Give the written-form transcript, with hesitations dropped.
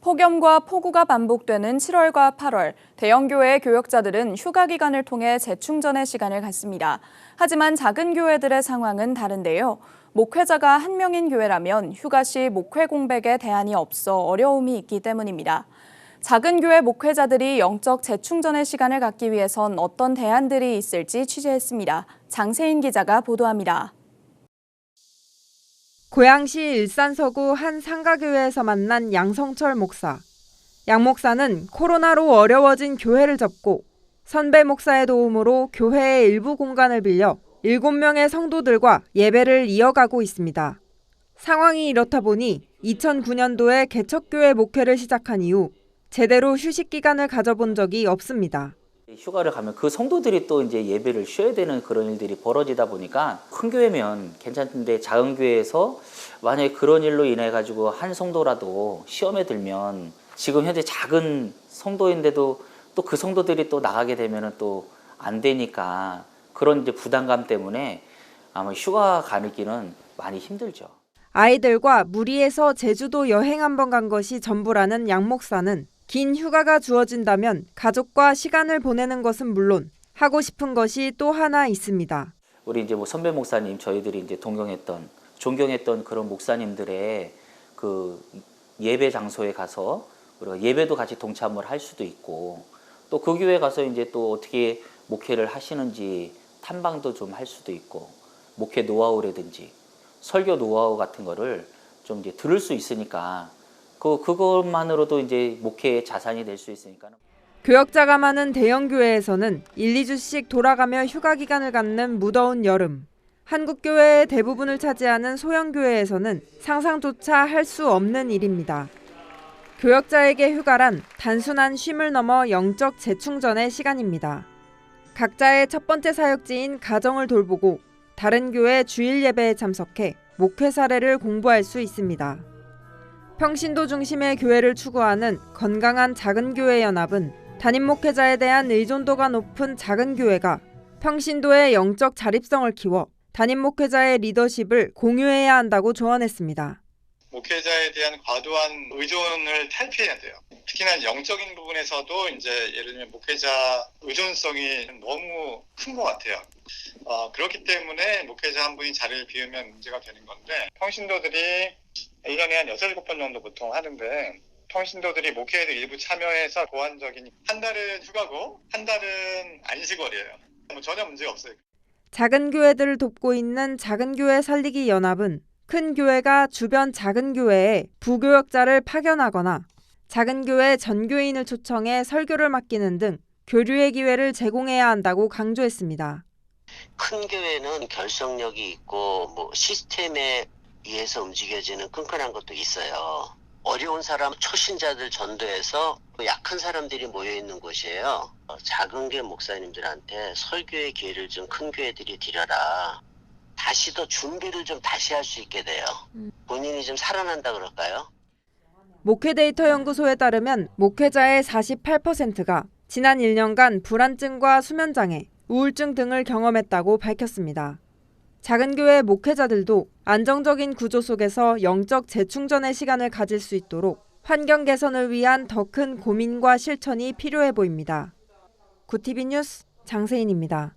폭염과 폭우가 반복되는 7월과 8월, 대형교회 교역자들은 휴가 기간을 통해 재충전의 시간을 갖습니다. 하지만 작은 교회들의 상황은 다른데요. 목회자가 한 명인 교회라면 휴가 시 목회 공백에 대안이 없어 어려움이 있기 때문입니다. 작은 교회 목회자들이 영적 재충전의 시간을 갖기 위해선 어떤 대안들이 있을지 취재했습니다. 장세인 기자가 보도합니다. 고양시 일산서구 한 상가교회에서 만난 양성철 목사. 양 목사는 코로나로 어려워진 교회를 접고 선배 목사의 도움으로 교회의 일부 공간을 빌려 7명의 성도들과 예배를 이어가고 있습니다. 상황이 이렇다 보니 2009년도에 개척교회 목회를 시작한 이후 제대로 휴식 기간을 가져본 적이 없습니다. 휴가를 가면 그 성도들이 또 이제 예배를 쉬어야 되는 그런 일들이 벌어지다 보니까 큰 교회면 괜찮은데 작은 교회에서 만약에 그런 일로 인해 가지고 한 성도라도 시험에 들면 지금 현재 작은 성도인데도 또 그 성도들이 또 나가게 되면은 또 안 되니까 그런 이제 부담감 때문에 아마 휴가 가기는 많이 힘들죠. 아이들과 무리해서 제주도 여행 한번 간 것이 전부라는 양 목사는 긴 휴가가 주어진다면 가족과 시간을 보내는 것은 물론 하고 싶은 것이 또 하나 있습니다. 우리 이제 뭐 선배 목사님 저희들이 이제 존경했던 그런 목사님들의 그 예배 장소에 가서 우리가 예배도 같이 동참을 할 수도 있고 또 그 교회 가서 이제 또 어떻게 목회를 하시는지 탐방도 좀 할 수도 있고 목회 노하우라든지 설교 노하우 같은 거를 좀 이제 들을 수 있으니까 그것만으로도 이제 목회의 자산이 될 수 있으니까. 교역자가 많은 대형 교회에서는 1, 2주씩 돌아가며 휴가 기간을 갖는 무더운 여름. 한국 교회의 대부분을 차지하는 소형 교회에서는 상상조차 할 수 없는 일입니다. 교역자에게 휴가란 단순한 쉼을 넘어 영적 재충전의 시간입니다. 각자의 첫 번째 사역지인 가정을 돌보고 다른 교회 주일 예배에 참석해 목회 사례를 공부할 수 있습니다. 평신도 중심의 교회를 추구하는 건강한 작은 교회 연합은 담임 목회자에 대한 의존도가 높은 작은 교회가 평신도의 영적 자립성을 키워 담임 목회자의 리더십을 공유해야 한다고 조언했습니다. 목회자에 대한 과도한 의존을 탈피해야 돼요. 특히나 영적인 부분에서도 이제 예를 들면 목회자 의존성이 너무 큰 것 같아요. 그렇기 때문에 목회자 한 분이 자리를 비우면 문제가 되는 건데 평신도들이 1년에 한 6, 7번 정도 보통 하는데 평신도들이 목회에도 일부 참여해서 보완적인 한 달은 휴가고 한 달은 안식월이에요. 전혀 문제가 없어요. 작은 교회들을 돕고 있는 작은 교회 살리기 연합은 큰 교회가 주변 작은 교회에 부교역자를 파견하거나 작은 교회 전교인을 초청해 설교를 맡기는 등 교류의 기회를 제공해야 한다고 강조했습니다. 큰 교회는 결속력이 있고 시스템에 의해서 움직여지는 끈끈한 것도 있어요. 어려운 사람, 초신자들 전도해서 약한 사람들이 모여있는 곳이에요. 작은 교회 목사님들한테 설교의 기회를 좀 큰 교회들이 드려라. 다시 더 준비를 좀 다시 할 수 있게 돼요. 본인이 좀 살아난다 그럴까요? 목회데이터 연구소에 따르면 목회자의 48%가 지난 1년간 불안증과 수면장애, 우울증 등을 경험했다고 밝혔습니다. 작은 교회 목회자들도 안정적인 구조 속에서 영적 재충전의 시간을 가질 수 있도록 환경 개선을 위한 더 큰 고민과 실천이 필요해 보입니다. 구티비 뉴스 장세인입니다.